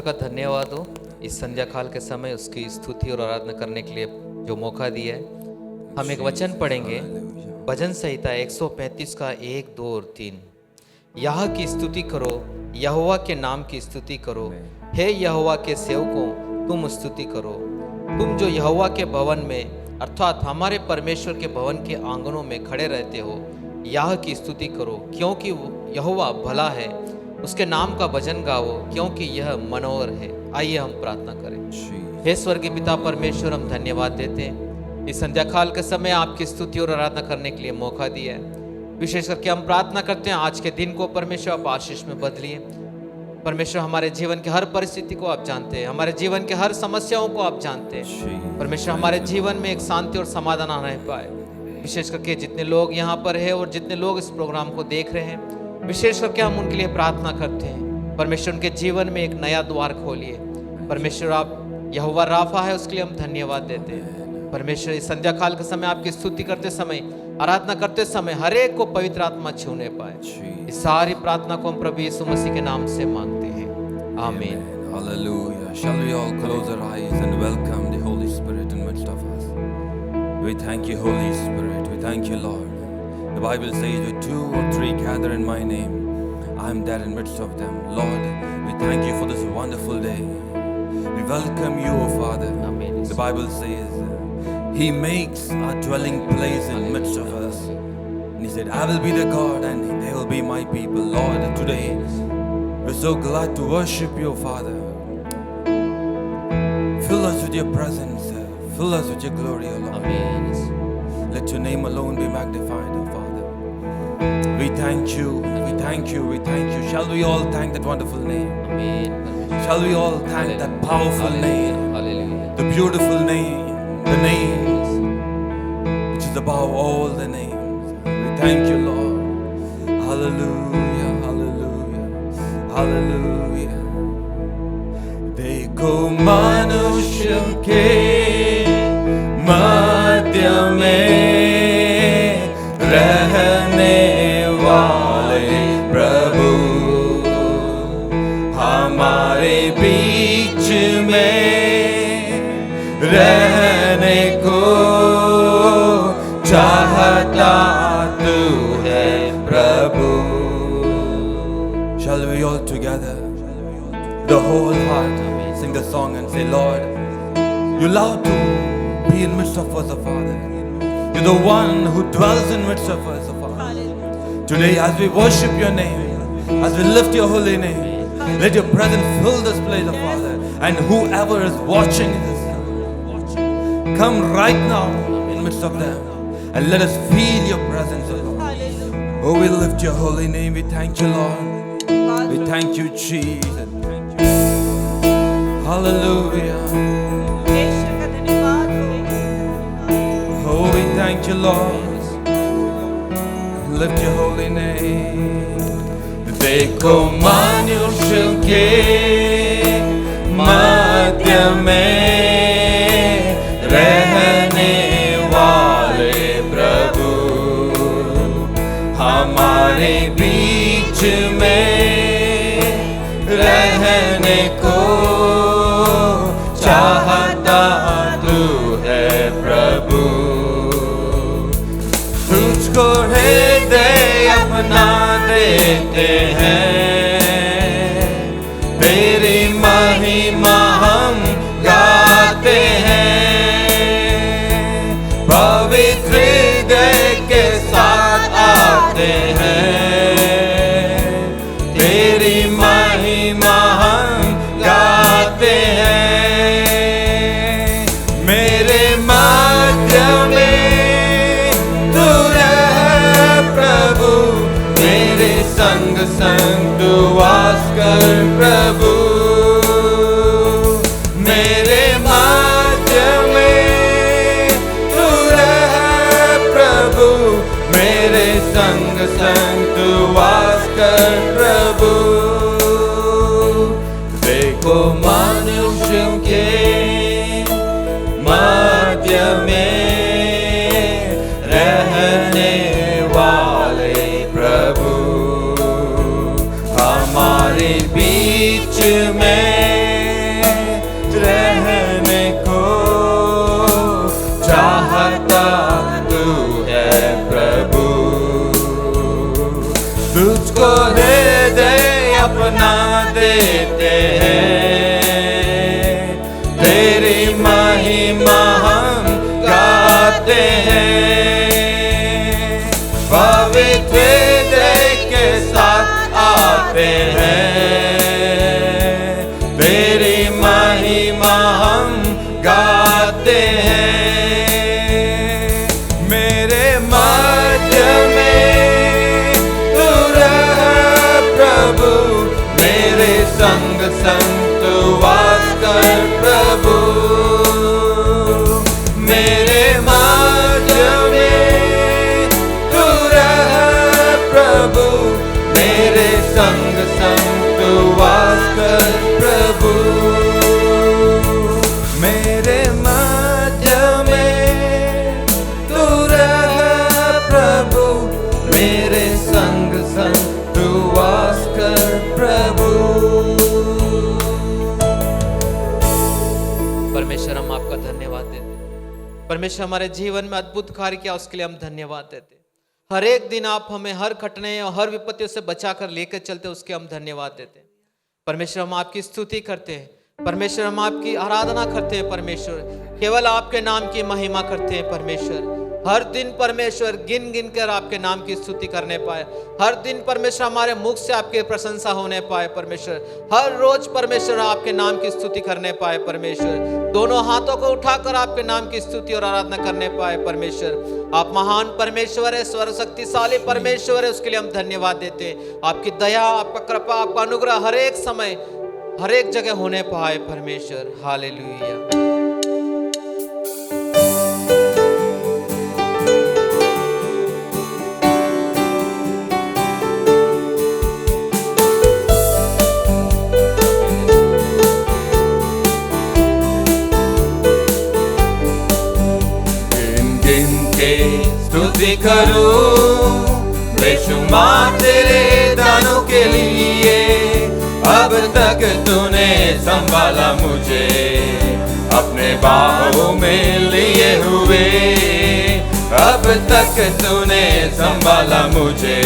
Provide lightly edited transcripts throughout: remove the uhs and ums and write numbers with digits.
का धन्यवाद हो इस संध्या काल के समय उसकी स्तुति और आराधना करने के लिए जो मौका दिया है। हम एक वचन पढ़ेंगे, भजन संहिता 135 का 1, 2 और 3। यह की स्तुति करो, यहोवा के नाम की स्तुति करो, हे यहोवा के सेवकों तुम स्तुति करो। तुम जो यहोवा के भवन में अर्थात हमारे परमेश्वर के भवन के आंगनों में खड़े रहते हो, यह की स्तुति करो, क्योंकि यहोवा भला है। उसके नाम का भजन गाओ, क्योंकि यह मनोहर है। आइए हम प्रार्थना करें। हे स्वर्गीय पिता परमेश्वर, हम धन्यवाद देते हैं इस संध्या काल के समय आपकी स्तुति और आराधना करने के लिए मौका दिया है। विशेष करके हम प्रार्थना करते हैं आज के दिन को परमेश्वर आप आशीष में बदलिए। परमेश्वर हमारे जीवन के हर परिस्थिति को आप जानते हैं, हमारे जीवन के हर समस्याओं को आप जानते हैं। परमेश्वर हमारे जीवन में एक शांति और समाधान आ रह पाए। विशेष करके जितने लोग यहाँ पर है और जितने लोग इस प्रोग्राम को देख रहे हैं, विशेष करके हम उनके लिए प्रार्थना करते हैं। परमेश्वर उनके जीवन में एक नया द्वार खोलिए। परमेश्वर आप यहोवा राफा है, उसके लिए हम धन्यवाद देते हैं। परमेश्वर इस संध्या काल के समय आपकी स्तुति करते समय, आराधना करते समय हर एक को पवित्र आत्मा छूने पाए। इस सारी प्रार्थना को हम प्रभु यीशु मसीह के नाम से मांगते हैं, आमीन। Hallelujah. Shall we all close our eyes and welcome the Holy Spirit in midst of us? We thank you, Holy Spirit. We thank you, Lord. The Bible says, where 2 or 3 gather in my name, I am there in midst of them. Lord, we thank you for this wonderful day. We welcome you, O Father. Amen. The Bible says, He makes our dwelling place in midst of us. And He said, I will be the God and they will be my people. Lord, today, we're so glad to worship you, Father. Fill us with your presence. Fill us with your glory, O Lord. Amen. Let your name alone be magnified, O Father. We thank you, we thank you, we thank you. Shall we all thank that wonderful name? Amen. Shall we all thank that powerful name? Hallelujah. The beautiful name, the name which is above all the names. We thank you, Lord. Hallelujah, hallelujah, hallelujah. देखो मनुष्य के मध्य में रहने वाले प्रभु हमारे बीच में रहने को चाहता तू है प्रभु। Shall we all together, the whole heart, sing the song and say, Lord, you love to be in midst of us, O Father. You're the one who dwells in midst of us, O Father. Today, as we worship your name, as we lift your holy name, let your presence fill this place, O Father. And whoever is watching this, come right now in midst of them and let us feel your presence, O Lord. Oh, we lift your holy name. We thank you, Lord. We thank you, Jesus. Hallelujah. Oh, we thank you, Lord. Lift your holy name. देखो मनुष्य के मध्य में रहने वाले प्रभु हमारे बीच में रहने को चाहता तू है प्रभु। तुझको हृदय अपना देते हैं, तेरी महिमा हम गाते हैं। पवित्र हृदय के साथ आते हैं, तेरी महिमा हम गाते हैं। मेरे मध्य में तू रह प्रभु, मेरे संग संग तू वास कर प्रभु। मेरे मध्य में तू रह प्रभु, मेरे संग संग तू वास कर प्रभु। देखो मनुष्य के मध्य में रहने वाले प्रभु हमारे बीच में तुझको हृदय अपना देते हैं, तेरी महिमा हम गाते हैं। पवित्र हृदय के साथ आते हैं, तेरी महिमा हम गाते हैं। मेरे मध्य में तू रह प्रभु, मेरे संग संग तू वास कर प्रभु। मेरे मध्य में तू रह प्रभु, मेरे संग संग तू वास कर प्रभु। मेरे मध्य में तू रह प्रभु, मेरे संग संग तू वास कर प्रभु। परमेश्वर हम आपका धन्यवाद देते हैं। परमेश्वर हमारे जीवन में अद्भुत कार्य किया, उसके लिए हम धन्यवाद देते हैं। हर एक दिन आप हमें हर घटने और हर विपत्तियों से बचाकर लेकर चलते, उसके हम धन्यवाद देते हैं। परमेश्वर हम आपकी स्तुति करते हैं, परमेश्वर हम आपकी आराधना करते हैं, परमेश्वर केवल आपके नाम की महिमा करते हैं। परमेश्वर हर दिन परमेश्वर गिन गिन कर आपके नाम की स्तुति करने पाए, हर दिन परमेश्वर हमारे मुख से आपकी प्रशंसा होने पाए। परमेश्वर हर रोज परमेश्वर आपके नाम की स्तुति करने पाए। परमेश्वर दोनों हाथों को उठाकर आपके नाम की स्तुति और आराधना करने पाए। परमेश्वर आप महान परमेश्वर है, सर्वशक्तिशाली परमेश्वर है, उसके लिए हम धन्यवाद देते हैं। आपकी दया, आपका कृपा, आपका अनुग्रह हर एक समय हर एक जगह होने पाए। परमेश्वर हालेलुया। स्तुति करूं बेशुमार तेरे दानों के लिए, अब तक तूने संभाला मुझे अपने बाहों में लिए हुए। अब तक तूने संभाला मुझे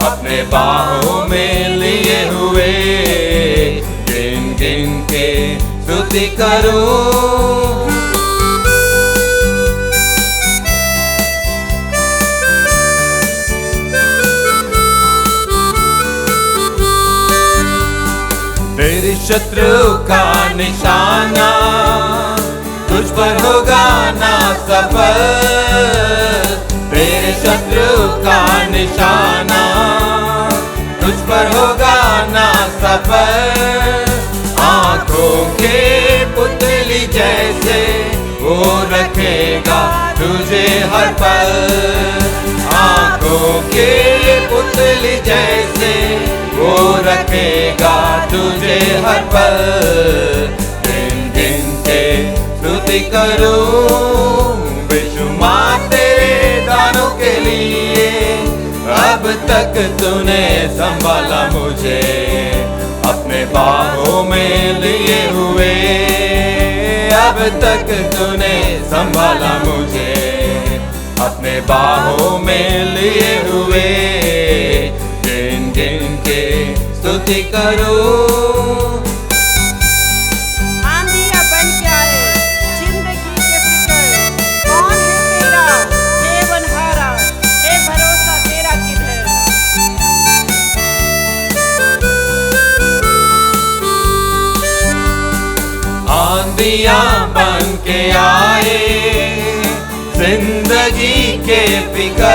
अपने बाहों में लिए हुए। गिन गिन के स्तुति करूं तेरी शत्रु का निशाना तुझ पर होगा ना सफल। तेरे शत्रु का निशाना तुझ पर होगा ना सफल। आंखों के पुतली जैसे वो रखेगा तुझे हर पल। आंखों के पुतली जैसे वो रखेगा तुझे हर पल। गिन गिन के स्तुति करूं बेशुमार तेरे दानों के लिए। अब तक तूने संभाला मुझे अपने बाहों में लिए हुए। अब तक तूने संभाला मुझे अपने बाहों में लिए हुए। गिन गिन के स्तुति करूं। आंधिया बन के आए जिंदगी के फिक्र, कौन है तेरा हे बनहारा, हे भरोसा तेरा किधर। आंधियां बन के आए जिंदगी के फिक्र।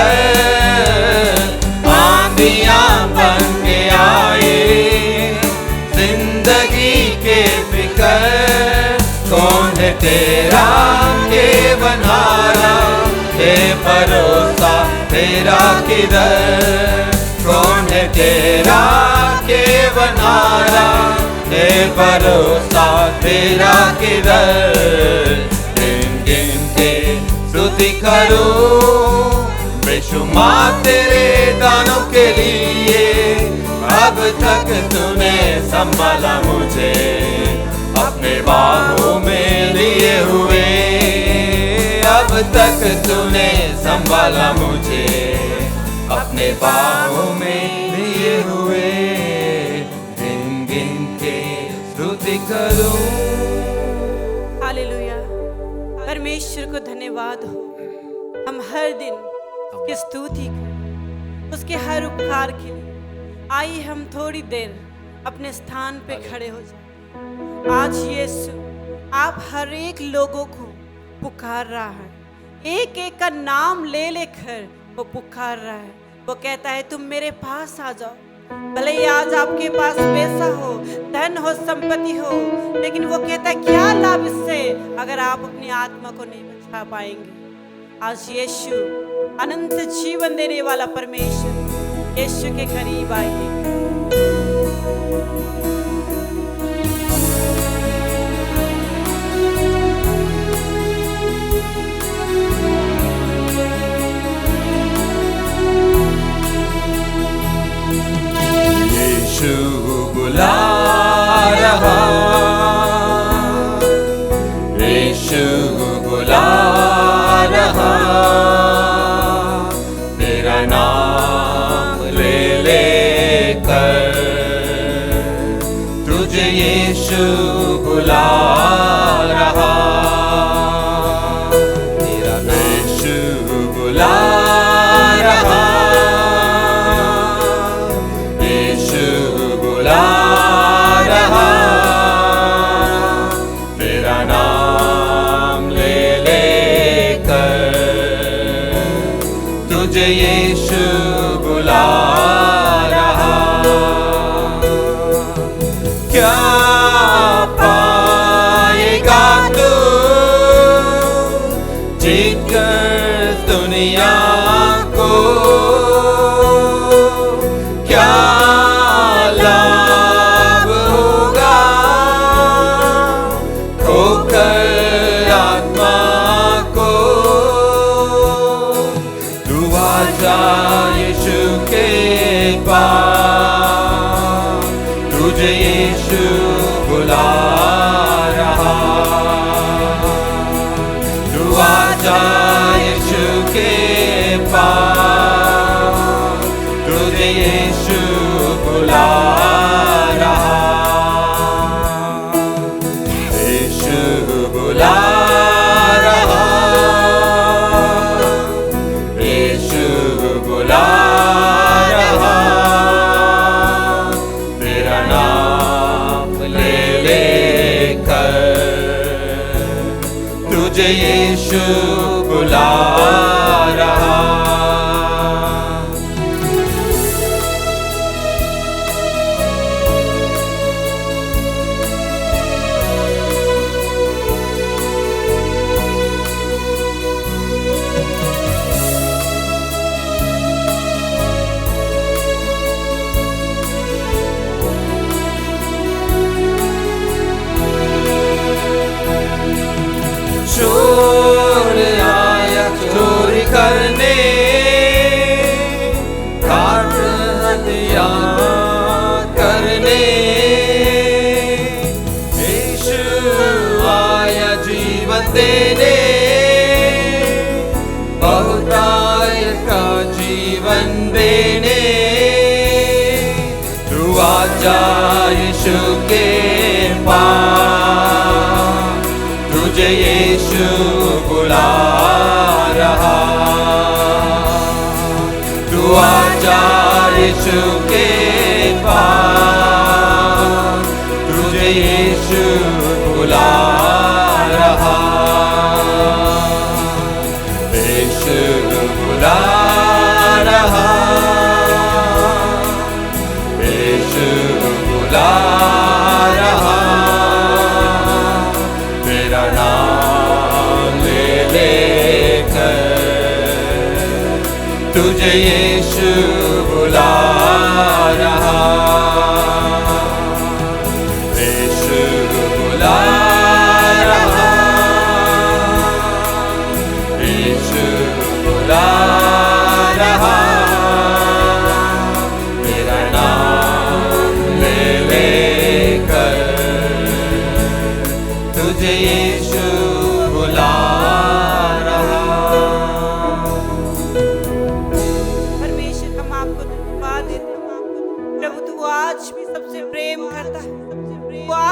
आंधियां बन के आए जिंदगी के फिक्र। कौन है तेरा के बनहारा, हे भरोसा तेरा किधर। कौन है तेरा के बनहारा, हे भरोसा तेरा किधर। गिन गिन के स्तुति करूं बेशुमार तेरे दानों के लिए। अब तक तूने संभाला मुझे अपने बाहों में लिए हुए। अब तक तूने संभाला मुझे अपने बाहों में लिए दूं। हालेलुया। परमेश्वर को धन्यवाद हो। हम हर दिन उसकी स्तुति करें, उसके हर उपकार के लिए। आइए हम थोड़ी देर अपने स्थान पे खड़े हो जाएं। आज यीशु आप हर एक लोगों को पुकार रहा है, एक एक का नाम ले लेकर वो पुकार रहा है। वो कहता है तुम मेरे पास आ जाओ। भले ही आज आपके पास पैसा हो, धन हो, संपत्ति हो, लेकिन वो कहता है क्या लाभ इससे अगर आप अपनी आत्मा को नहीं बचा पाएंगे। आज यीशु अनंत जीवन देने वाला परमेश्वर, यीशु के करीब आइए। यीशु बुला रहा, यीशु बुला रहा, तेरा नाम ले लेकर तुझे यीशु बुला रहा, तेरा यीशु बुला रहा, यीशु बुला रहा, तेरा नाम ले लेकर तुझे यीशु बुला रहा। क्या पाएगा तू जीतकर दुनिया को, क्या लाभ होगा खोकर आत्मा को। तू आजा यीशु के पास, तुझे यीशु बुला रहा। तू आजा यीशु के पास, तुझे यीशु बुला रहा। यीशु बुला रहा, यीशु बुला रहा, तेरा नाम ले लेकर तुझे यीशु बुला रहा। चोर आया चोरी करने, काट हत्या करने, यीशु आया जीवन देने, बहुताय का जीवन देने। तू आजा यीशु के पास, तुझे यीशु बुला रहा। तू आजा यीशु के पास, तुझे यीशु बुला रहा। यीशु बुला रहा, यीशु बुला रहा, तेरा नाम ले लेकर तुझे यीशु बुला रहा। यीशु बुला रहा, यीशु बुला रहा, तेरा नाम ले लेकर तुझे यीशु बुला रहा। परमेश्वर हम आपको धन्यवाद देते हैं,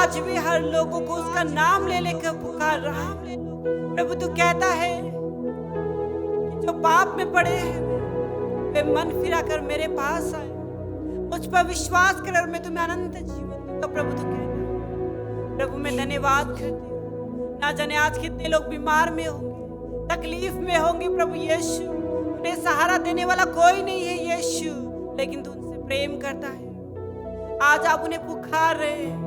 आज भी हर लोगों को उसका नाम ले लेकर पुकार रहा है। प्रभु तू कहता है कि जो पाप में पड़े हैं वे मन फिरा कर मेरे पास आए, मुझ पर विश्वास कर और मैं तुम्हें अनंत जीवन दूंगा। प्रभु तू कहता है। प्रभु मैं धन्यवाद करती हूँ। ना जाने आज कितने लोग बीमार में होंगे, तकलीफ में होंगे। प्रभु यीशु, उन्हें सहारा देने वाला कोई नहीं है यीशु, लेकिन तू उनसे प्रेम करता है। आज आप उन्हें पुकार रहे हैं।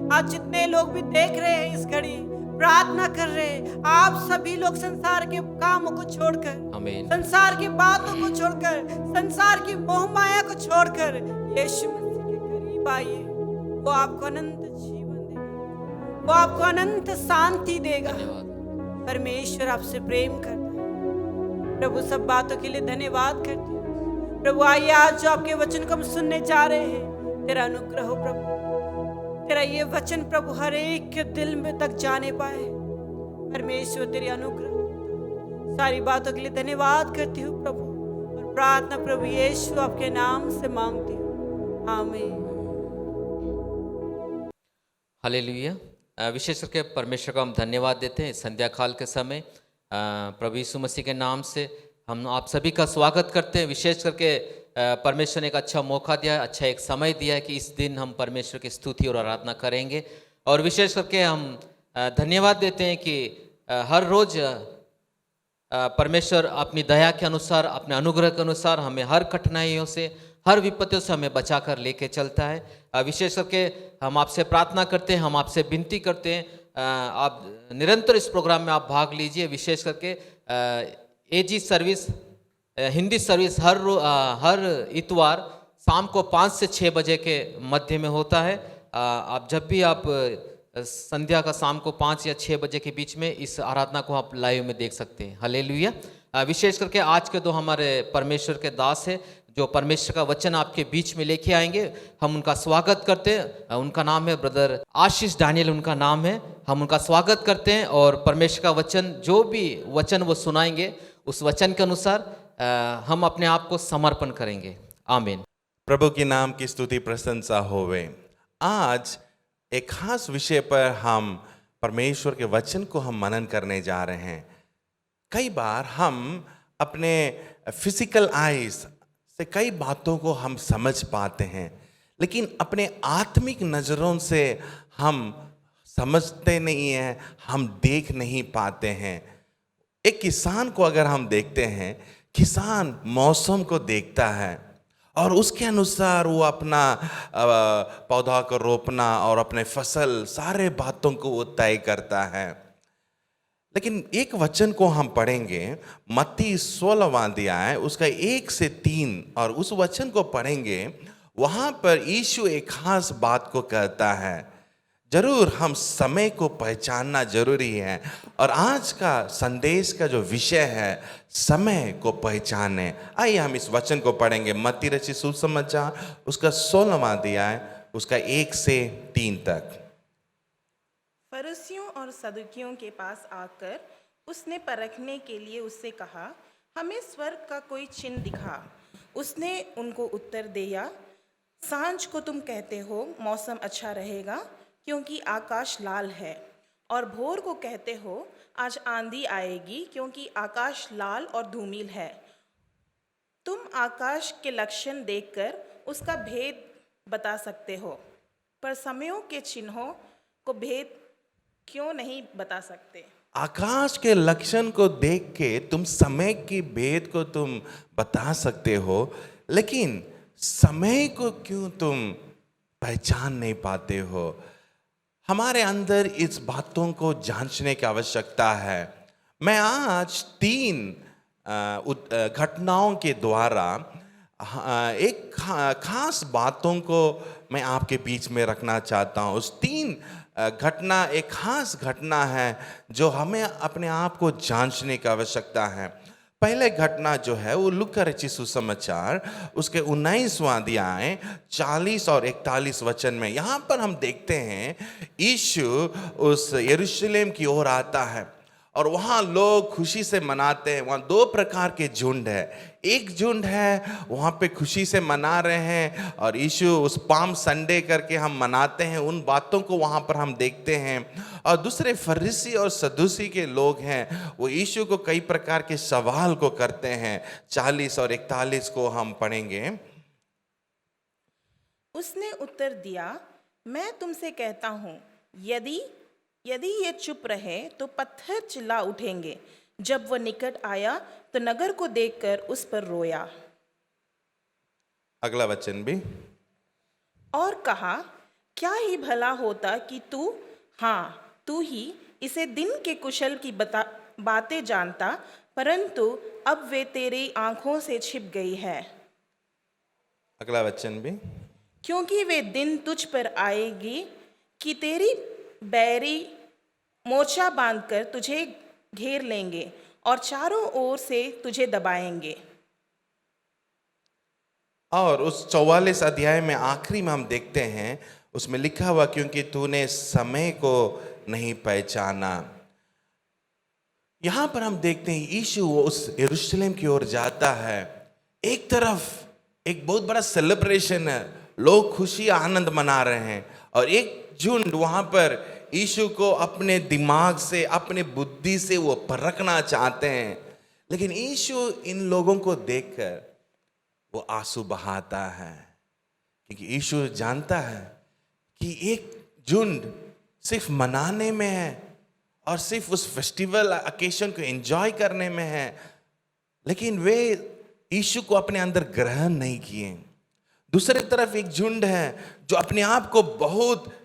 आज जितने लोग भी देख रहे हैं इस घड़ी, प्रार्थना कर रहे हैं, आप सभी लोग संसार के कामों को छोड़कर, आमीन। संसार की बातों को छोड़कर, संसार की मोह माया को छोड़कर यीशु मसीह के करीब आइए। वो आपको अनंत जीवन देगा, वो आपको अनंत शांति देगा। परमेश्वर आपसे प्रेम करता है। प्रभु सब बातों के लिए धन्यवाद करती हूँ। प्रभु आइए आज जो आपके वचन को हम सुनने जा रहे हैं, तेरा अनुग्रह हो प्रभु, तेरा ये वचन प्रभु हर एक के दिल में तक जाने पाए। परमेश्वर तेरी अनुग्रह, सारी बातों के लिए धन्यवाद करती हूँ प्रभु, और प्रार्थना प्रभु यीशु आपके नाम से मांगती हूँ, आमीन। हालेलुया। विशेष करके परमेश्वर को हम धन्यवाद देते हैं संध्या काल के समय। प्रभु यीशु मसीह के नाम से हम आप सभी का स्वागत करते हैं। विशेष करके परमेश्वर ने एक अच्छा मौका दिया है, अच्छा एक समय दिया है कि इस दिन हम परमेश्वर की स्तुति और आराधना करेंगे। और विशेष करके हम धन्यवाद देते हैं कि हर रोज़ परमेश्वर अपनी दया के अनुसार, अपने अनुग्रह के अनुसार हमें हर कठिनाइयों से, हर विपत्तियों से हमें बचा कर लेके चलता है। विशेष करके हम आपसे प्रार्थना करते हैं, हम आपसे विनती करते हैं, आप निरंतर इस प्रोग्राम में आप भाग लीजिए। विशेष करके एजी सर्विस, हिंदी सर्विस हर इतवार शाम को 5 से 6 बजे के मध्य में होता है। आप जब भी आप संध्या का शाम को 5 या 6 बजे के बीच में इस आराधना को आप लाइव में देख सकते हैं। हालेलुया। विशेष करके आज के 2 हमारे परमेश्वर के दास है जो परमेश्वर का वचन आपके बीच में लेके आएंगे। हम उनका स्वागत करते हैं। उनका नाम है ब्रदर आशीष डैनियल, उनका नाम है। हम उनका स्वागत करते हैं और परमेश्वर का वचन, जो भी वचन वो सुनाएंगे, उस वचन के अनुसार हम अपने आप को समर्पण करेंगे। आमीन। प्रभु के नाम की स्तुति प्रशंसा होवे। आज एक खास विषय पर हम परमेश्वर के वचन को हम मनन करने जा रहे हैं। कई बार हम अपने फिजिकल आइज से कई बातों को हम समझ पाते हैं, लेकिन अपने आत्मिक नज़रों से हम समझते नहीं हैं, हम देख नहीं पाते हैं। एक किसान को अगर हम देखते हैं, किसान मौसम को देखता है और उसके अनुसार वो अपना पौधा को रोपना और अपने फसल सारे बातों को वो तय करता है। लेकिन एक वचन को हम पढ़ेंगे, मत्ती 16वां अध्याय उसका 1 से 3, और उस वचन को पढ़ेंगे। वहाँ पर यीशु एक खास बात को कहता है। जरूर हम समय को पहचानना जरूरी है, और आज का संदेश का जो विषय है समय को पहचाने। आइए हम इस वचन को पढ़ेंगे। मत्ती रचित सुसमाचार उसका 16वां अध्याय उसका 1 से 3 तक। फरीसियों और सदुकियों के पास आकर उसने परखने के लिए उससे कहा, हमें स्वर्ग का कोई चिन्ह दिखा। उसने उनको उत्तर दिया, सांझ को तुम कहते हो मौसम अच्छा रहेगा क्योंकि आकाश लाल है, और भोर को कहते हो आज आंधी आएगी क्योंकि आकाश लाल और धूमिल है। तुम आकाश के लक्षण देखकर उसका भेद बता सकते हो, पर समयों के चिन्हों को भेद क्यों नहीं बता सकते? आकाश के लक्षण को देख के तुम समय की भेद को तुम बता सकते हो, लेकिन समय को क्यों तुम पहचान नहीं पाते हो? हमारे अंदर इस बातों को जांचने की आवश्यकता है। मैं आज 3 घटनाओं के द्वारा एक खास बातों को मैं आपके बीच में रखना चाहता हूँ। उस 3 घटना एक खास घटना है जो हमें अपने आप को जांचने की आवश्यकता है। पहले घटना जो है वो लूका रचित सुसमाचार उसके 19वां अध्याय 40 और 41 वचन में। यहाँ पर हम देखते हैं यीशु उस यरूशलेम की ओर आता है और वहाँ लोग खुशी से मनाते हैं। वहाँ दो प्रकार के झुंड है। एक झुंड है वहाँ पे खुशी से मना रहे हैं और यीशु उस पाम संडे करके हम मनाते हैं, उन बातों को वहाँ पर हम देखते हैं। और दूसरे फरीसी और सदूसी के लोग हैं, वो यीशु को कई प्रकार के सवाल को करते हैं। 40 और 41 को हम पढ़ेंगे। उसने उत्तर दिया, मैं तुमसे कहता हूँ, यदि ये चुप रहे तो पत्थर चिल्ला उठेंगे। जब वह निकट आया तो नगर को देखकर उस पर रोया अगला वचन भी। और कहा, क्या ही भला होता कि तू ही इसे दिन के कुशल की बातें जानता, परंतु अब वे तेरी आंखों से छिप गई है। अगला वचन भी। क्योंकि वे दिन तुझ पर आएगी कि तेरी बैरी मोर्चा बांधकर तुझे घेर लेंगे और चारों ओर से तुझे दबाएंगे। और उस 44 अध्याय में आखिरी में हम देखते हैं, उसमें लिखा हुआ, क्योंकि तूने समय को नहीं पहचाना। यहां पर हम देखते हैं यीशु उस यरूशलेम की ओर जाता है। एक तरफ एक बहुत बड़ा सेलिब्रेशन है, लोग खुशी आनंद मना रहे हैं, और एक झुंड वहां पर यीशु को अपने दिमाग से, अपने बुद्धि से वो परखना चाहते हैं। लेकिन यीशु इन लोगों को देखकर वो आंसू बहाता है, क्योंकि यीशु जानता है कि एक झुंड सिर्फ मनाने में है और सिर्फ उस फेस्टिवल ओकेशन को एंजॉय करने में है, लेकिन वे यीशु को अपने अंदर ग्रहण नहीं किए। दूसरी तरफ एक झुंड है जो अपने आप को बहुत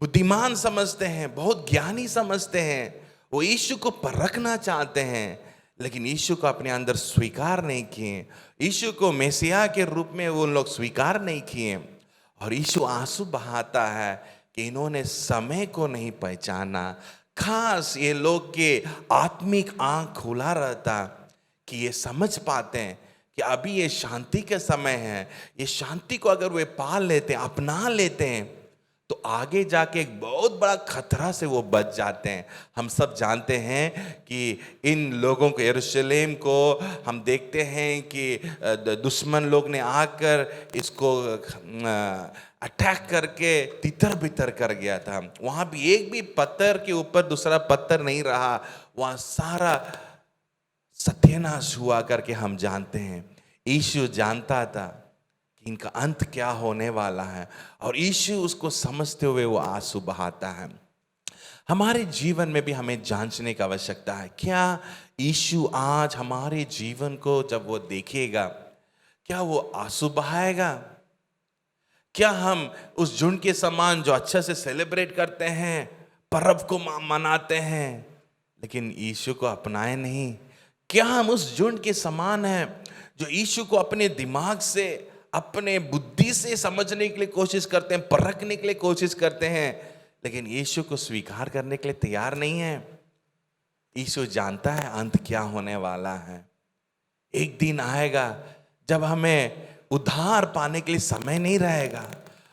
बुद्धिमान समझते हैं, बहुत ज्ञानी समझते हैं। वो यीशु को परखना चाहते हैं, लेकिन यीशु को अपने अंदर स्वीकार नहीं किए। यीशु को मेसिया के रूप में वो लोग स्वीकार नहीं किए। और यीशु आंसू बहाता है कि इन्होंने समय को नहीं पहचाना। खास ये लोग के आत्मिक आंख खुला रहता कि ये समझ पाते हैं कि अभी ये शांति का समय है। ये शांति को अगर वे पाल लेते हैं, अपना लेते हैं, तो आगे जाके एक बहुत बड़ा खतरा से वो बच जाते हैं। हम सब जानते हैं कि इन लोगों को, यरूशलेम को हम देखते हैं कि दुश्मन लोग ने आकर इसको अटैक करके तितर बितर कर गया था। वहाँ भी एक भी पत्थर के ऊपर दूसरा पत्थर नहीं रहा, वहाँ सारा सत्यानाश हुआ करके हम जानते हैं। यीशु जानता था कि इनका अंत क्या होने वाला है, और यीशु उसको समझते हुए वो आंसू बहाता है। हमारे जीवन में भी हमें जांचने की आवश्यकता है। क्या यीशु आज हमारे जीवन को जब वो देखेगा, क्या वो आंसू बहाएगा? क्या हम उस झुंड के समान जो अच्छा से सेलिब्रेट करते हैं, पर्व को मनाते हैं, लेकिन यीशु को अपनाए नहीं? क्या हम उस झुंड के समान हैं जो यीशु को अपने दिमाग से, अपने बुद्धि से समझने के लिए कोशिश करते हैं, परखने के लिए कोशिश करते हैं, लेकिन यीशु को स्वीकार करने के लिए तैयार नहीं है? यीशु जानता है अंत क्या होने वाला है। एक दिन आएगा जब हमें उद्धार पाने के लिए समय नहीं रहेगा।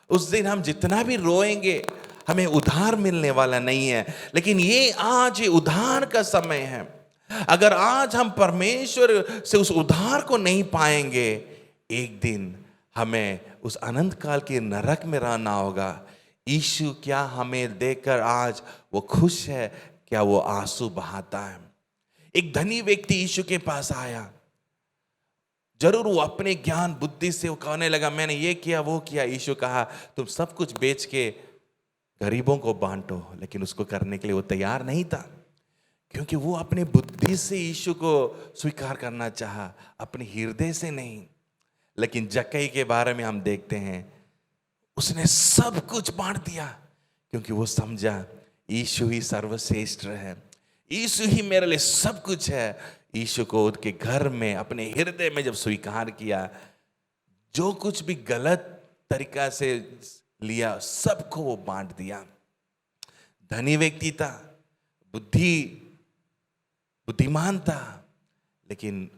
उस दिन हम जितना भी रोएंगे, हमें उद्धार मिलने वाला नहीं है। लेकिन ये आज ये उद्धार का समय है। अगर आज हम परमेश्वर से उस उद्धार को नहीं पाएंगे, एक दिन हमें उस अनंत काल के नरक में रहना होगा। यीशु क्या हमें देखकर आज वो खुश है? क्या वो आंसू बहाता है? एक धनी व्यक्ति यीशु के पास आया। जरूर वो अपने ज्ञान बुद्धि से वो कहने लगा, मैंने ये किया वो किया। यीशु कहा, तुम सब कुछ बेच के गरीबों को बांटो। लेकिन उसको करने के लिए वो तैयार नहीं था, क्योंकि वो अपने बुद्धि से यीशु को स्वीकार करना चाहा, अपने हृदय से नहीं। लेकिन जक्कई के बारे में हम देखते हैं, उसने सब कुछ बांट दिया, क्योंकि वो समझा यीशु ही सर्वश्रेष्ठ है, यीशु ही मेरे लिए सब कुछ है। यीशु को उसके घर में, अपने हृदय में जब स्वीकार किया, जो कुछ भी गलत तरीका से लिया सबको वो बांट दिया। धनी व्यक्ति था, बुद्धिमान था, लेकिन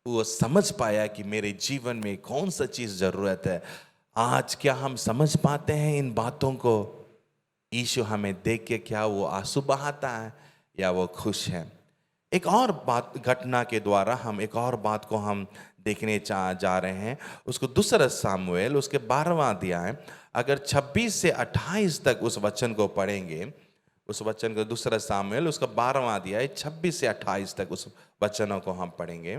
वो समझ पाया कि मेरे जीवन में कौन सा चीज जरूरत है। आज क्या हम समझ पाते हैं इन बातों को? यीशु हमें देख के क्या वो आंसू बहाता है या वो खुश है? एक और बात घटना के द्वारा हम एक और बात को हम देखने जा रहे हैं। उसको दूसरा सामुएल उसके 12वां अध्याय अगर 26 से 28 तक उस वचन को पढ़ेंगे, उस वचन को दूसरा सामुएल उसका 12वां अध्याय 26 से 28 तक उस वचनों को हम पढ़ेंगे।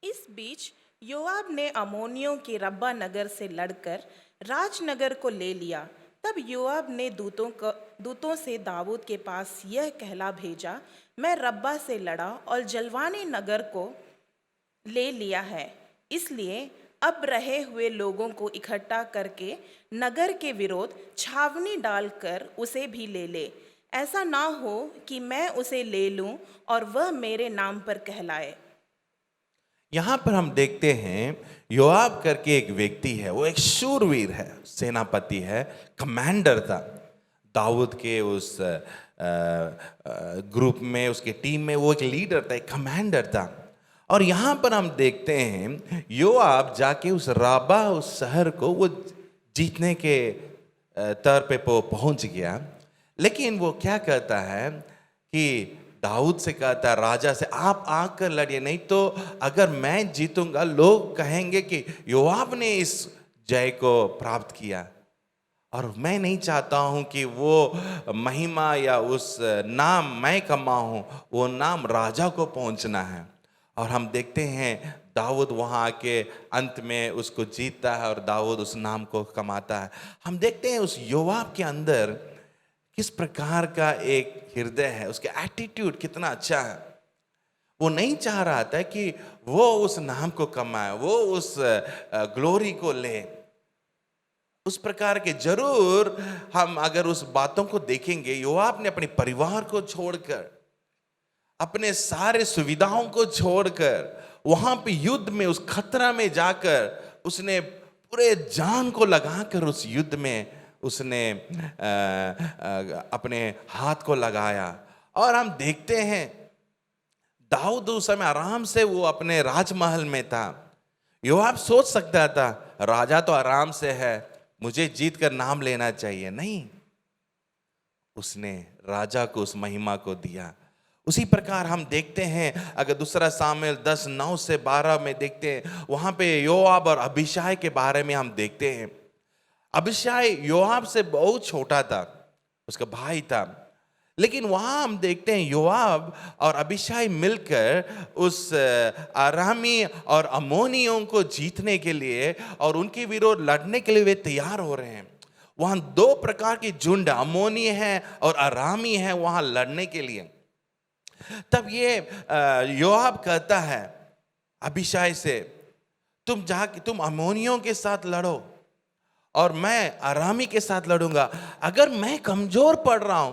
इस बीच योआब ने अमोनियों के रब्बा नगर से लड़कर राजनगर को ले लिया। तब योआब ने दूतों से दाऊद के पास यह कहला भेजा, मैं रब्बा से लड़ा और जलवाने नगर को ले लिया है, इसलिए अब रहे हुए लोगों को इकट्ठा करके नगर के विरोध छावनी डालकर उसे भी ले ले। ऐसा ना हो कि मैं उसे ले लूं और वह मेरे नाम पर कहलाए। यहां पर हम देखते हैं योआब करके एक व्यक्ति है, वो एक शूरवीर है, सेनापति है, कमांडर था। दाऊद के उस ग्रुप में, उसके टीम में वो एक लीडर था, एक कमांडर था। और यहां पर हम देखते हैं योआब जाके उस राबा, उस शहर को वो जीतने के तौर पे पहुंच गया। लेकिन वो क्या कहता है कि दाऊद से कहता है, राजा से, आप आकर लड़िए, नहीं तो अगर मैं जीतूंगा लोग कहेंगे कि योआब ने इस जय को प्राप्त किया, और मैं नहीं चाहता हूं कि वो महिमा या उस नाम मैं कमाऊं, वो नाम राजा को पहुंचना है। और हम देखते हैं दाऊद वहां के अंत में उसको जीतता है और दाऊद उस नाम को कमाता है। हम देखते हैं उस योआब के अंदर किस प्रकार का एक हृदय है, उसका एटीट्यूड कितना अच्छा है। वो नहीं चाह रहा था कि वो उस नाम को कमाए, वो उस ग्लोरी को ले। उस प्रकार के जरूर हम अगर उस बातों को देखेंगे, योआब ने अपने परिवार को छोड़कर, अपने सारे सुविधाओं को छोड़कर वहां पे युद्ध में, उस खतरा में जाकर उसने पूरे जान को लगाकर उस युद्ध में उसने अपने हाथ को लगाया। और हम देखते हैं दाऊद उस समय आराम से वो अपने राजमहल में था। योआब सोच सकता था राजा तो आराम से है, मुझे जीत कर नाम लेना चाहिए, नहीं, उसने राजा को उस महिमा को दिया। उसी प्रकार हम देखते हैं अगर दूसरा सामुएल 10:9 से 12 में देखते हैं, वहां पे योआब और अबीशाय के बारे में हम देखते हैं। अबीशाय योआब से बहुत छोटा था, उसका भाई था, लेकिन वहां हम देखते हैं योआब और अबीशाय मिलकर उस अरामी और अमोनियों को जीतने के लिए और उनके विरोध लड़ने के लिए वे तैयार हो रहे हैं। वहां 2 प्रकार की झुंड, अमोनी है और अरामी है, वहां लड़ने के लिए। तब ये योआब कहता है अबीशाय से, तुम अमोनियों के साथ लड़ो और मैं अरामी के साथ लड़ूंगा। अगर मैं कमजोर पड़ रहा हूं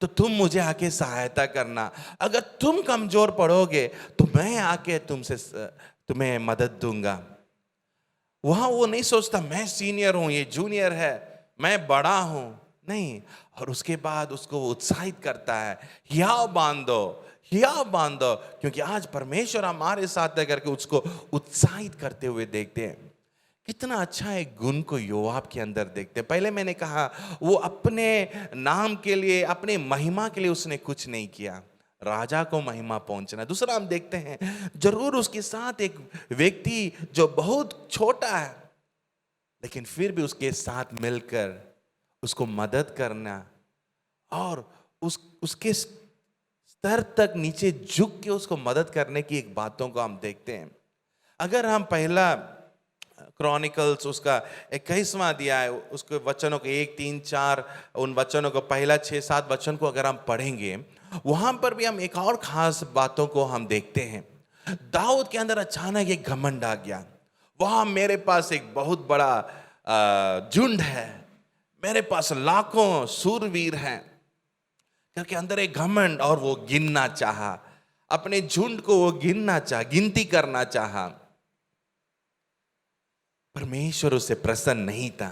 तो तुम मुझे आके सहायता करना, अगर तुम कमजोर पड़ोगे तो मैं आके तुम्हें मदद दूंगा। वहां वो नहीं सोचता मैं सीनियर हूं, ये जूनियर है, मैं बड़ा हूं, नहीं। और उसके बाद उसको उत्साहित करता है, हियाव बांधो, क्योंकि आज परमेश्वर हमारे साथ है करके उसको उत्साहित करते हुए देखते हैं। कितना अच्छा एक गुण को योआब के अंदर देखते हैं। पहले मैंने कहा वो अपने नाम के लिए, अपने महिमा के लिए उसने कुछ नहीं किया, राजा को महिमा पहुंचना। दूसरा हम देखते हैं जरूर उसके साथ एक व्यक्ति जो बहुत छोटा है, लेकिन फिर भी उसके साथ मिलकर उसको मदद करना और उसके स्तर तक नीचे झुक के उसको मदद करने की एक बातों को हम देखते हैं। अगर हम पहला क्रॉनिकल्स उसका 21वां अध्याय, उसके वचनों के 1, 3, 4 उन वचनों को, पहला 6-7 वचन को अगर हम पढ़ेंगे, वहां पर भी हम एक और खास बातों को हम देखते हैं। दाऊद के अंदर अचानक एक घमंड आ गया, वहां मेरे पास एक बहुत बड़ा झुंड है, मेरे पास लाखों सूरवीर हैं करके अंदर एक घमंड, और वो गिनना चाहा, अपने झुंड को वो गिनना चाहा, गिनती करना चाहा। परमेश्वर उससे प्रसन्न नहीं था,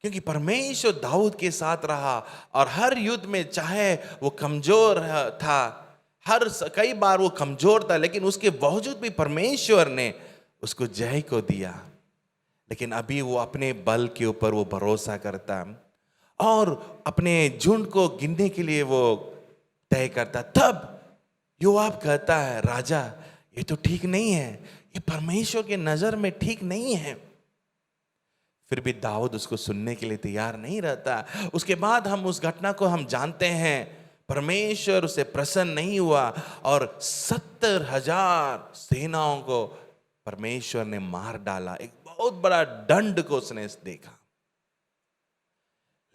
क्योंकि परमेश्वर दाऊद के साथ रहा और हर युद्ध में, चाहे वो कमजोर था, कई बार वो कमजोर था, लेकिन उसके बावजूद भी परमेश्वर ने उसको जय को दिया। लेकिन अभी वो अपने बल के ऊपर वो भरोसा करता और अपने झुंड को गिनने के लिए वो तय करता। तब योआब कहता है, राजा ये तो ठीक नहीं है, ये परमेश्वर के नजर में ठीक नहीं है। फिर भी दाऊद उसको सुनने के लिए तैयार नहीं रहता। उसके बाद हम उस घटना को हम जानते हैं, परमेश्वर उसे प्रसन्न नहीं हुआ और 70,000 सेनाओं को परमेश्वर ने मार डाला। एक बहुत बड़ा दंड को उसने देखा।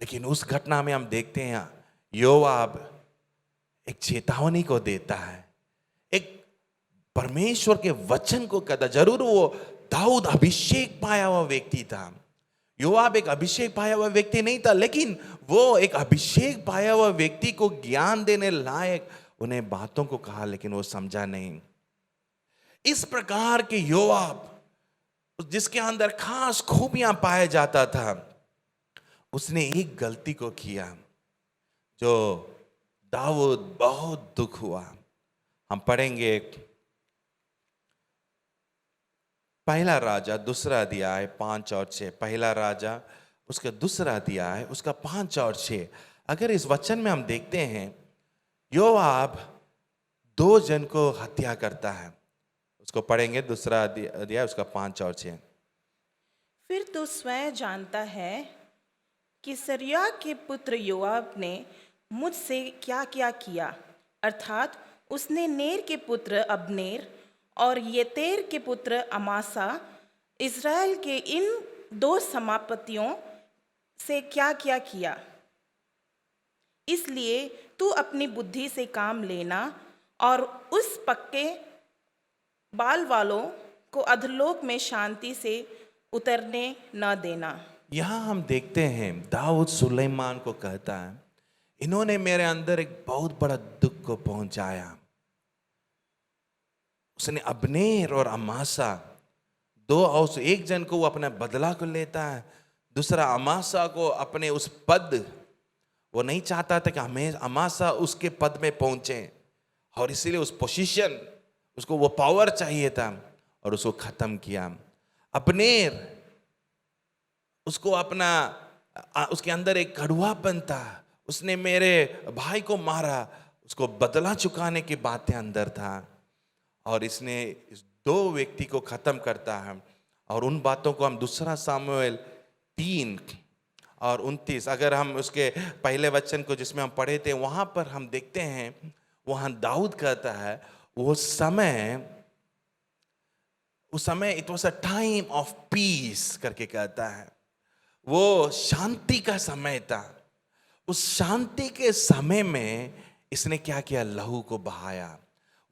लेकिन उस घटना में हम देखते हैं योआब एक चेतावनी को देता है, एक परमेश्वर के वचन को कहता। जरूर वो दाऊद अभिषेक पाया हुआ व्यक्ति था, योआब एक अभिषेक पाया हुआ व्यक्ति नहीं था, लेकिन वो एक अभिषेक पाया हुआ व्यक्ति को ज्ञान देने लायक उन्हें बातों को कहा, लेकिन वो समझा नहीं। इस प्रकार के योआब, जिसके अंदर खास खूबियां पाया जाता था, उसने एक गलती को किया जो दाऊद बहुत दुख हुआ। हम पढ़ेंगे पहला राजा दूसरा अध्याय 5 और 6। पहला राजा उसका दूसरा अध्याय उसका 5 और 6। अगर इस वचन में हम देखते हैं, योआब 2 जन को हत्या करता है। उसको पढ़ेंगे दूसरा अध्याय उसका 5 और 6। फिर तू स्वयं जानता है कि सरूया के पुत्र योआब ने मुझसे क्या क्या किया, अर्थात उसने नेर के पुत्र अब्नेर और येतेर के पुत्र अमासा इज़राइल के इन 2 समापतियों से क्या क्या किया। इसलिए तू अपनी बुद्धि से काम लेना और उस पक्के बाल वालों को अधोलोक में शांति से उतरने न देना। यहां हम देखते हैं दाऊद सुलेमान को कहता है, इन्होंने मेरे अंदर एक बहुत बड़ा दुख को पहुंचाया। उसने अब्नेर और अमासा 2 और एक जन को वो अपने बदला को लेता है, दूसरा अमासा को अपने उस पद, वो नहीं चाहता था कि हमें अमासा उसके पद में पहुंचे, और इसीलिए उस पोजीशन, उसको वो पावर चाहिए था और उसको खत्म किया। अब्नेर उसको अपना, उसके अंदर एक कड़वापन था, उसने मेरे भाई को मारा, उसको बदला चुकाने की बातें अंदर था, और इसने इस 2 व्यक्ति को खत्म करता है। और उन बातों को हम दूसरा सामुएल 3 और 29, अगर हम उसके पहले वचन को जिसमें हम पढ़े थे वहां पर हम देखते हैं, वहां दाऊद कहता है उस समय it was a time of peace करके कहता है, वो शांति का समय था। उस शांति के समय में इसने क्या किया, लहू को बहाया।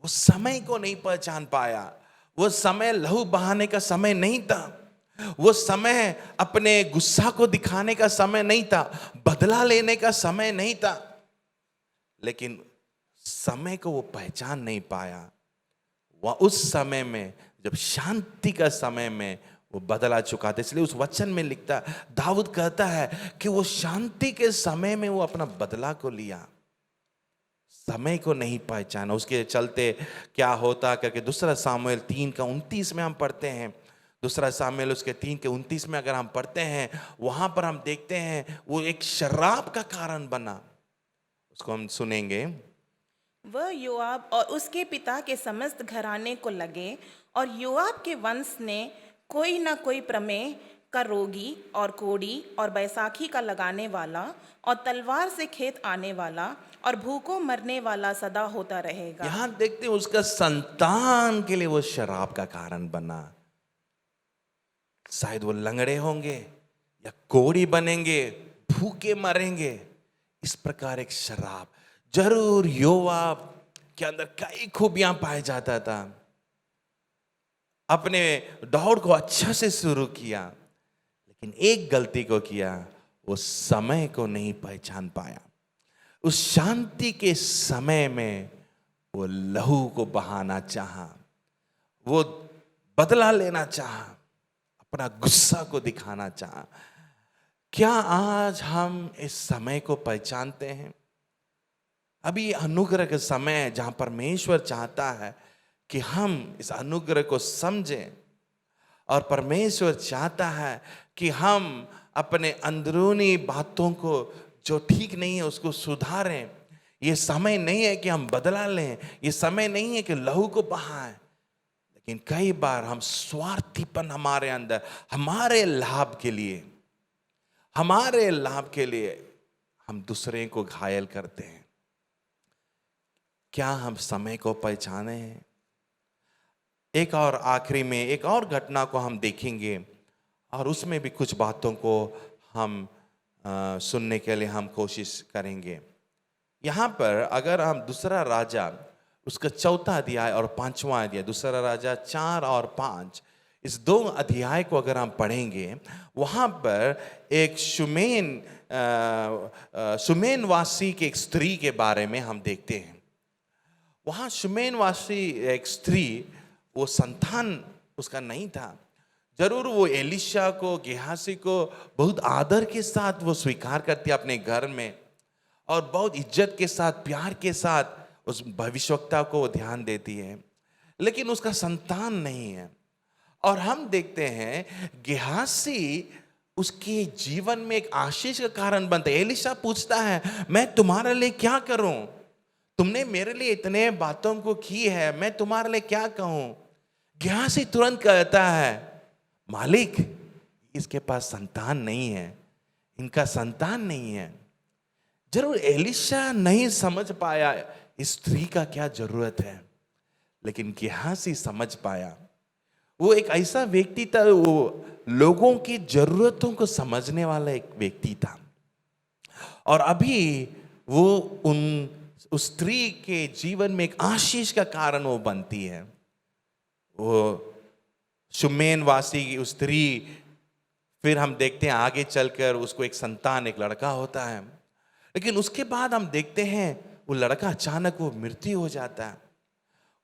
वो समय को नहीं पहचान पाया, वो समय लहू बहाने का समय नहीं था, वो समय अपने गुस्सा को दिखाने का समय नहीं था, बदला लेने का समय नहीं था, लेकिन समय को वो पहचान नहीं पाया। वह उस समय में, जब शांति का समय में वो बदला चुका था। इसलिए उस वचन में लिखता, दाऊद कहता है कि वो शांति के समय में वो अपना बदला को लिया, समय को नहीं पहचाना। उसके चलते क्या होता करके दूसरा सामुएल 3 का 29 में हम पढ़ते हैं। दूसरा सामुएल उसके 3 के 29 में अगर हम पढ़ते हैं, वहां पर हम देखते हैं वो एक शराब का कारण बना। उसको हम सुनेंगे। वह योआब और उसके पिता के समस्त घराने को लगे, और योआब के वंश ने कोई न कोई प्रमेह का रोगी और कोढ़ी और बैसाखी का लगाने वाला और तलवार से खेत आने वाला और भूखों मरने वाला सदा होता रहेगा। यहां देखते हैं उसका संतान के लिए वो शराब का कारण बना। शायद वो लंगड़े होंगे या कोढ़ी बनेंगे, भूखे मरेंगे, इस प्रकार एक शराब। जरूर योआब के अंदर कई खूबियां पाया जाता था, अपने दौड़ को अच्छा से शुरू किया, लेकिन एक गलती को किया, वो समय को नहीं पहचान पाया। उस शांति के समय में वो लहू को बहाना चाहा, वो बदला लेना चाहा, अपना गुस्सा को दिखाना चाहा। क्या आज हम इस समय को पहचानते हैं? अभी अनुग्रह का समय है जहां परमेश्वर चाहता है कि हम इस अनुग्रह को समझें, और परमेश्वर चाहता है कि हम अपने अंदरूनी बातों को जो ठीक नहीं है उसको सुधारें। ये समय नहीं है कि हम बदला लें, ये समय नहीं है कि लहू को बहाएं। लेकिन कई बार हम स्वार्थीपन हमारे अंदर, हमारे लाभ के लिए हम दूसरे को घायल करते हैं। क्या हम समय को पहचाने हैं? एक और आखिरी में एक और घटना को हम देखेंगे और उसमें भी कुछ बातों को हम सुनने के लिए हम कोशिश करेंगे। यहाँ पर अगर हम दूसरा राजा उसका 4 अध्याय और 5वां अध्याय, दूसरा राजा 4 और 5, इस 2 अध्याय को अगर हम पढ़ेंगे, वहाँ पर एक सुमेनवासी की एक स्त्री के बारे में हम देखते हैं। वहाँ सुमेनवासी एक स्त्री, वो संतान उसका नहीं था। जरूर वो एलिशा को, गेहासी को बहुत आदर के साथ वो स्वीकार करती अपने घर में, और बहुत इज्जत के साथ, प्यार के साथ उस भविष्यवक्ता को ध्यान देती है, लेकिन उसका संतान नहीं है। और हम देखते हैं गेहासी उसके जीवन में एक आशीष का कारण बनता है। एलिशा पूछता है, मैं तुम्हारे लिए क्या करूं? तुमने मेरे लिए इतने बातों को की है, मैं तुम्हारे लिए क्या कहूं? गेहासी तुरंत कहता है, मालिक, इसके पास संतान नहीं है, इनका संतान नहीं है। जरूर एलिशा नहीं समझ पाया इस स्त्री का क्या जरूरत है, लेकिन गेहासी समझ पाया। वो एक ऐसा व्यक्ति था, वो लोगों की जरूरतों को समझने वाला एक व्यक्ति था। और अभी वो उस स्त्री के जीवन में एक आशीष का कारण वो बनती है। वो शुमेनवासी की उस स्त्री, फिर हम देखते हैं आगे चलकर उसको एक संतान, एक लड़का होता है। लेकिन उसके बाद हम देखते हैं वो लड़का अचानक वो मृत्यु हो जाता है।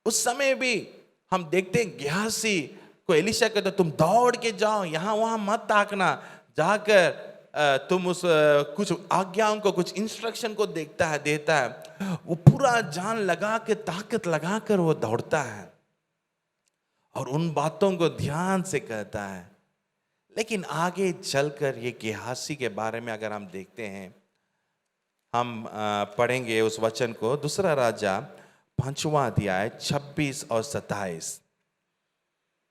उस समय भी हम देखते हैं गेहासी को एलिशा कहता, तुम दौड़ के जाओ, यहाँ वहाँ मत ताकना, जाकर तुम उस कुछ आज्ञाओं को, कुछ इंस्ट्रक्शन को देता है। वो पूरा जान लगा के, ताकत लगा कर वो दौड़ता है और उन बातों को ध्यान से कहता है। लेकिन आगे चलकर ये गेहासी के बारे में अगर हम देखते हैं, हम पढ़ेंगे उस वचन को, दूसरा राजा 5वां अध्याय 26 और 27।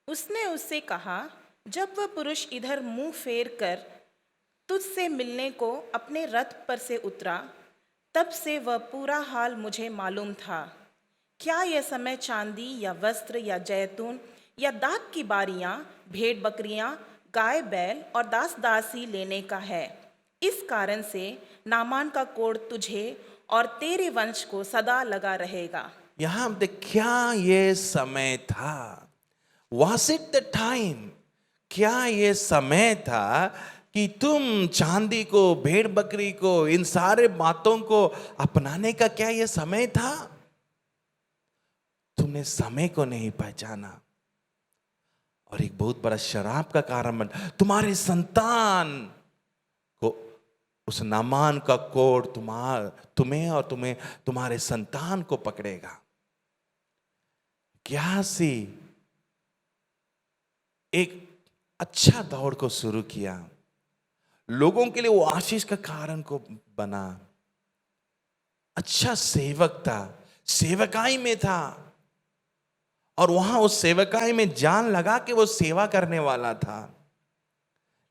उसने उससे कहा, जब वह पुरुष इधर मुंह फेर कर तुझसे मिलने को अपने रथ पर से उतरा, तब से वह पूरा हाल मुझे मालूम था। क्या यह समय चांदी या वस्त्र या जैतून या दाख की बारियां, भेड़ बकरियां, गाय बैल और दास दासी लेने का है? इस कारण से नामान का कोढ़ तुझे और तेरे वंश को सदा लगा रहेगा। यहां हम देख, क्या ये समय था? Was it the time? क्या ये समय था कि तुम चांदी को, भेड़ बकरी को, इन सारे बातों को अपनाने का क्या ये समय था? तुमने समय को नहीं पहचाना और एक बहुत बड़ा शराब का कारण बन, तुम्हारे संतान को, उस नामान का कोढ़ तुम्हें और तुम्हारे संतान को पकड़ेगा। गेहासी एक अच्छा दौड़ को शुरू किया, लोगों के लिए वो आशीष का कारण को बना, अच्छा सेवक था, सेवकाई में था, और वहां उस सेवकाई में जान लगा के वो सेवा करने वाला था।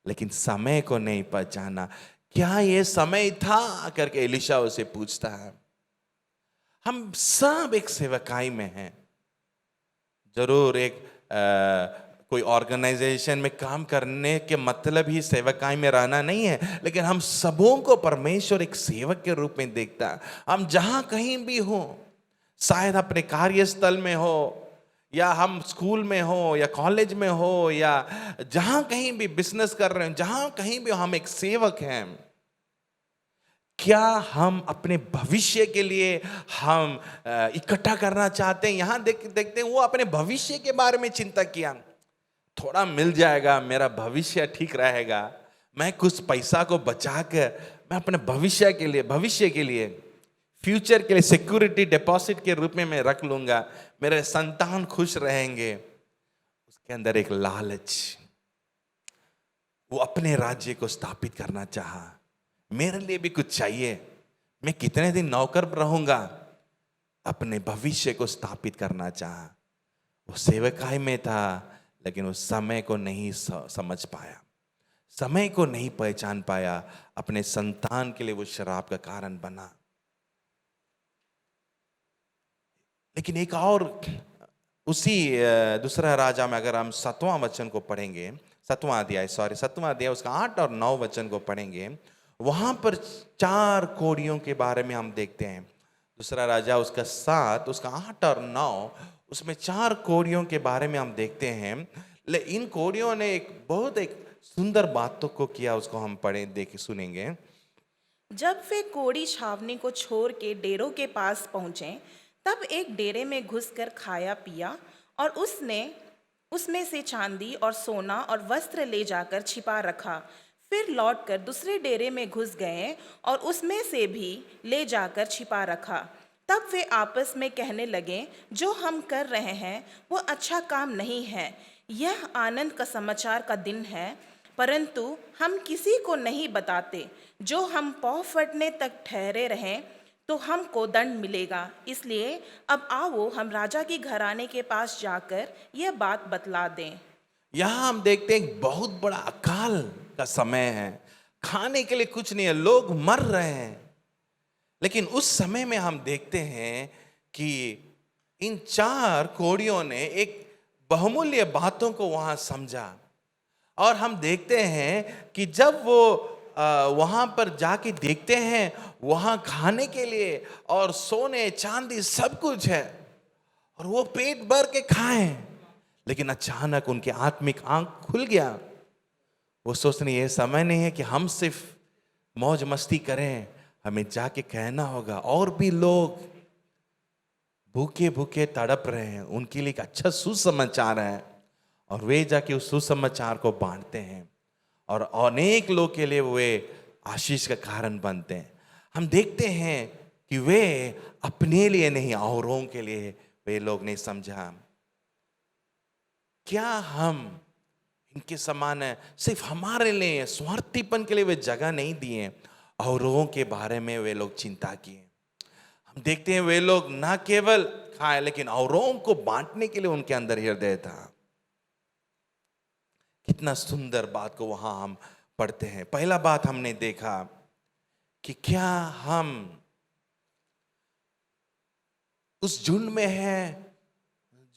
लेकिन समय को नहीं पहचाना। क्या ये समय था करके एलिशा उसे पूछता है। हम सब एक सेवकाई में हैं। जरूर एक कोई ऑर्गेनाइजेशन में काम करने के मतलब ही सेवकाई में रहना नहीं है, लेकिन हम सबों को परमेश्वर एक सेवक के रूप में देखता है। हम जहां कहीं भी हो, शायद अपने कार्यस्थल में हो, या हम स्कूल में हो, या कॉलेज में हो, या जहां कहीं भी बिजनेस कर रहे हैं, जहां कहीं भी हम एक सेवक हैं। क्या हम अपने भविष्य के लिए हम इकट्ठा करना चाहते हैं? यहां देखते हैं वो अपने भविष्य के बारे में चिंता किया, थोड़ा मिल जाएगा, मेरा भविष्य ठीक रहेगा, मैं कुछ पैसा को बचा कर मैं अपने भविष्य के लिए फ्यूचर के लिए सिक्योरिटी डिपॉजिट के रूप में मैं रख लूंगा, मेरे संतान खुश रहेंगे। उसके अंदर एक लालच, वो अपने राज्य को स्थापित करना चाहा, मेरे लिए भी कुछ चाहिए, मैं कितने दिन नौकर रहूंगा, अपने भविष्य को स्थापित करना चाहा। वो सेवकाई में था, लेकिन उस समय को नहीं समझ पाया, समय को नहीं पहचान पाया। अपने संतान के लिए वो शराब का कारण बना। लेकिन एक और उसी दूसरा राजा में अगर हम 7वां वचन को पढ़ेंगे, 7वां अध्याय उसका 8 और 9 वचन को पढ़ेंगे, वहां पर 4 कोड़ियों के बारे में हम देखते हैं। दूसरा राजा उसका 7, उसका 8 और 9, उसमें 4 कोड़ियों के बारे में हम देखते हैं। इन कोड़ियों ने एक सुंदर बातों को किया, उसको हम पढ़े देख सुनेंगे। जब वे कोड़ी छावनी को छोड़ के डेरों के पास पहुंचे, तब एक डेरे में घुसकर खाया पिया और उसमें से चांदी और सोना और वस्त्र ले जाकर छिपा रखा। फिर लौटकर दूसरे डेरे में घुस गए और उसमें से भी ले जाकर छिपा रखा। तब वे आपस में कहने लगे, जो हम कर रहे हैं वो अच्छा काम नहीं है। यह आनंद का समाचार का दिन है, परंतु हम किसी को नहीं बताते। जो हम पौ फटने तक ठहरे रहें तो हमको दंड मिलेगा। इसलिए अब आओ हम राजा की घराने के पास जाकर यह बात बतला दें। यहां हम देखते हैं एक बहुत बड़ा अकाल का समय है, खाने के लिए कुछ नहीं है, लोग मर रहे हैं। लेकिन उस समय में हम देखते हैं कि इन 4 कोड़ियों ने एक बहुमूल्य बातों को वहां समझा। और हम देखते हैं कि जब वो वहां पर जाके देखते हैं, वहां खाने के लिए और सोने चांदी सब कुछ है और वो पेट भर के खाएं। लेकिन अचानक उनके आत्मिक आंख खुल गया। वो सोचने ये समय नहीं है कि हम सिर्फ मौज मस्ती करें, हमें जाके कहना होगा और भी लोग भूखे भूखे तड़प रहे हैं, उनके लिए एक अच्छा सुसमाचार है। और वे जाके उस सुसमाचार को बांटते हैं और अनेक लोग के लिए वे आशीष का कारण बनते हैं। हम देखते हैं कि वे अपने लिए नहीं, औरों के लिए वे लोग ने समझा। क्या हम इनके समान है? सिर्फ हमारे लिए स्वार्थीपन के लिए वे जगह नहीं दिए, औरों के बारे में वे लोग चिंता किए। हम देखते हैं वे लोग ना केवल खाए, लेकिन औरों को बांटने के लिए उनके अंदर हृदय था। कितना सुंदर बात को वहां हम पढ़ते हैं। पहला बात हमने देखा कि क्या हम उस झुंड में हैं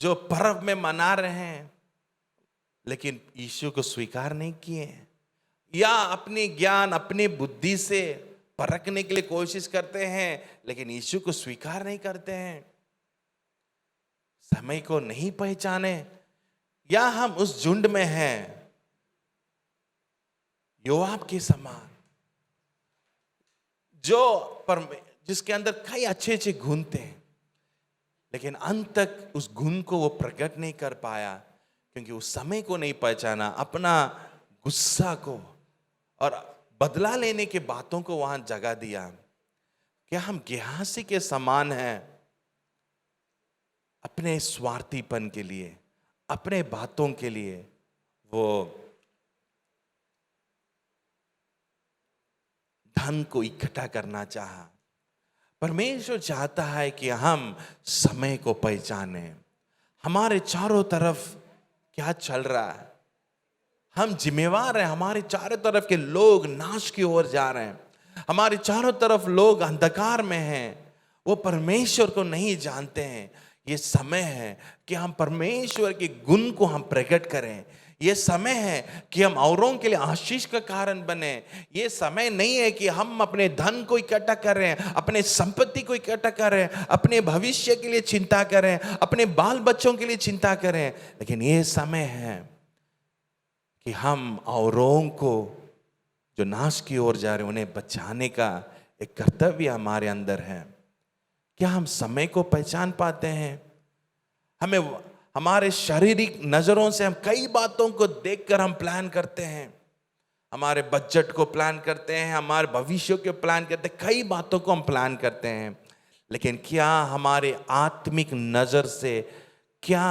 जो पर्व में मना रहे हैं लेकिन यीशु को स्वीकार नहीं किए, या अपने ज्ञान अपनी बुद्धि से परखने के लिए कोशिश करते हैं लेकिन यीशु को स्वीकार नहीं करते हैं, समय को नहीं पहचाने, या हम उस झुंड में हैं योआब के समान जिसके अंदर कई अच्छे अच्छे गुण थे, लेकिन अंत तक उस गुण को वो प्रकट नहीं कर पाया क्योंकि उस समय को नहीं पहचाना, अपना गुस्सा को और बदला लेने के बातों को वहां जगह दिया। क्या हम गेहासी के समान हैं? अपने स्वार्थीपन के लिए, अपने बातों के लिए वो धन को इकट्ठा करना चाहा। परमेश्वर चाहता है कि हम समय को पहचाने। हमारे चारों तरफ क्या चल रहा है, हम जिम्मेवार हैं। हमारे चारों तरफ के लोग नाश की ओर जा रहे हैं, हमारे चारों तरफ लोग अंधकार में हैं, वो परमेश्वर को नहीं जानते हैं। ये समय है कि हम परमेश्वर के गुण को हम प्रकट करें। ये समय है कि हम औरों के लिए आशीष का कारण बने। ये समय नहीं है कि हम अपने धन को इकट्ठा कर रहे हैं, अपने संपत्ति को इकट्ठा कर रहे हैं, अपने भविष्य के लिए चिंता करें, अपने बाल बच्चों के लिए चिंता करें, लेकिन ये समय है कि हम औरों को जो नाश की ओर जा रहे हैं उन्हें बचाने का एक कर्तव्य हमारे अंदर है। क्या हम समय को पहचान पाते हैं? हमारे शारीरिक नजरों से हम कई बातों को देखकर हम प्लान करते हैं, हमारे बजट को प्लान करते हैं, हमारे भविष्य को प्लान करते हैं, कई बातों को हम प्लान करते हैं, लेकिन क्या हमारे आत्मिक नजर से क्या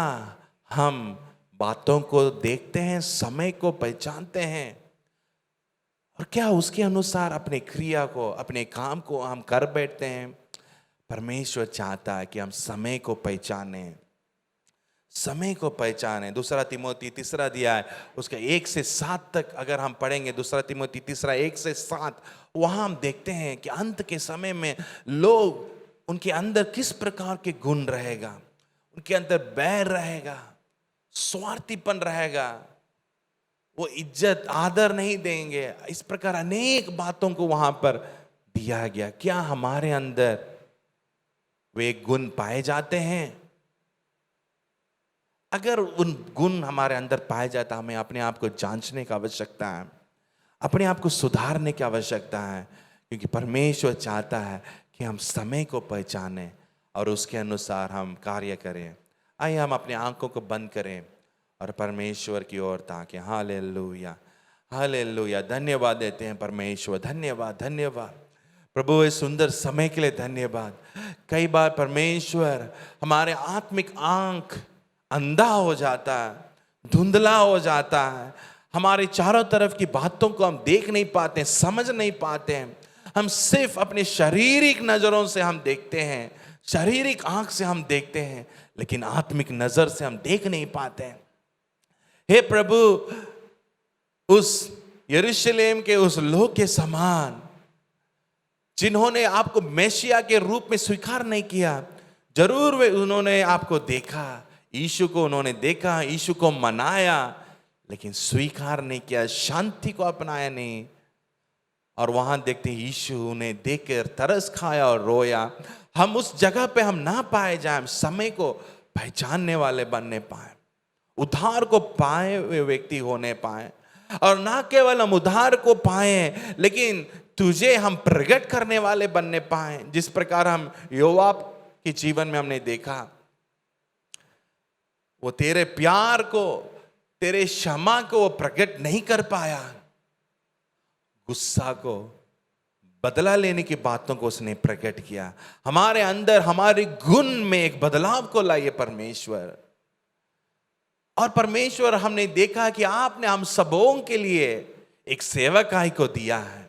हम बातों को देखते हैं, समय को पहचानते हैं? और क्या उसके अनुसार अपने क्रिया को, अपने काम को हम कर बैठते हैं? परमेश्वर चाहता है कि हम समय को पहचानें, समय को पहचानें। दूसरा तिमोथी 3 अध्याय उसका 1 से 7 तक अगर हम पढ़ेंगे, दूसरा तिमोथी 3 1 से 7, वहां हम देखते हैं कि अंत के समय में लोग, उनके अंदर किस प्रकार के गुण रहेगा। उनके अंदर बैर रहेगा, स्वार्थीपन रहेगा, वो इज्जत आदर नहीं देंगे। इस प्रकार अनेक बातों को वहां पर दिया गया। क्या हमारे अंदर वे गुण पाए जाते हैं? अगर उन गुण हमारे अंदर पाए जाता, हमें अपने आप को जांचने की आवश्यकता है, अपने आप को सुधारने की आवश्यकता है, क्योंकि परमेश्वर चाहता है कि हम समय को पहचानें और उसके अनुसार हम कार्य करें। आइए हम अपनी आंखों को बंद करें और परमेश्वर की ओर ताकें। Hallelujah, hallelujah. धन्यवाद देते हैं परमेश्वर, धन्यवाद, धन्यवाद प्रभु, इस सुंदर समय के लिए धन्यवाद। कई बार परमेश्वर हमारे आत्मिक आंख अंधा हो जाता है, धुंधला हो जाता है, हमारे चारों तरफ की बातों को हम देख नहीं पाते, समझ नहीं पाते हैं। हम सिर्फ अपने शारीरिक नजरों से हम देखते हैं, शारीरिक आंख से हम देखते हैं, लेकिन आत्मिक नजर से हम देख नहीं पाते हैं। हे प्रभु, उस यरूशलेम के उस लोग के समान जिन्होंने आपको मेशिया के रूप में स्वीकार नहीं किया, जरूर वे उन्होंने आपको देखा, यीशु को उन्होंने देखा, यीशु को मनाया, लेकिन स्वीकार नहीं किया, शांति को अपनाया नहीं। और वहां देखते हैं यीशु उन्हें देखकर तरस खाया और रोया। हम उस जगह पे हम ना पाए जाएं, समय को पहचानने वाले बनने पाए, उद्धार को पाए हुए व्यक्ति होने पाए, और ना केवल हम उद्धार को पाए लेकिन तुझे हम प्रकट करने वाले बनने पाए। जिस प्रकार हम योआब के जीवन में हमने देखा, वो तेरे प्यार को, तेरे क्षमा को वो प्रकट नहीं कर पाया, गुस्सा को, बदला लेने की बातों को उसने प्रकट किया। हमारे अंदर, हमारे गुण में एक बदलाव को लाइए परमेश्वर। और परमेश्वर, हमने देखा कि आपने हम सबों के लिए एक सेवकाई को दिया है,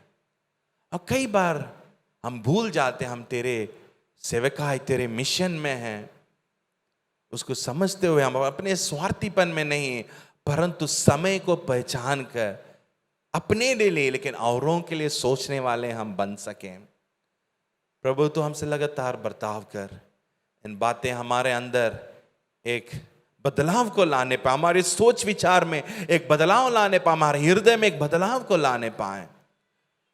और कई बार हम भूल जाते हैं हम तेरे सेवकाई, तेरे मिशन में हैं। उसको समझते हुए हम अपने स्वार्थीपन में नहीं, परंतु समय को पहचान कर अपने लिए लेकिन औरों के लिए सोचने वाले हम बन सकें। प्रभु, तो हमसे लगातार बर्ताव कर, इन बातें हमारे अंदर एक बदलाव को लाने पाए, हमारे सोच विचार में एक बदलाव लाने पाए, हमारे हृदय में एक बदलाव को लाने पाए।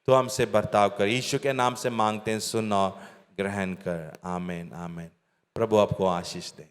तो हमसे बर्ताव कर, यीशु के नाम से मांगते हैं, सुन और ग्रहण कर। आमीन, आमीन। प्रभु आपको आशीष दे।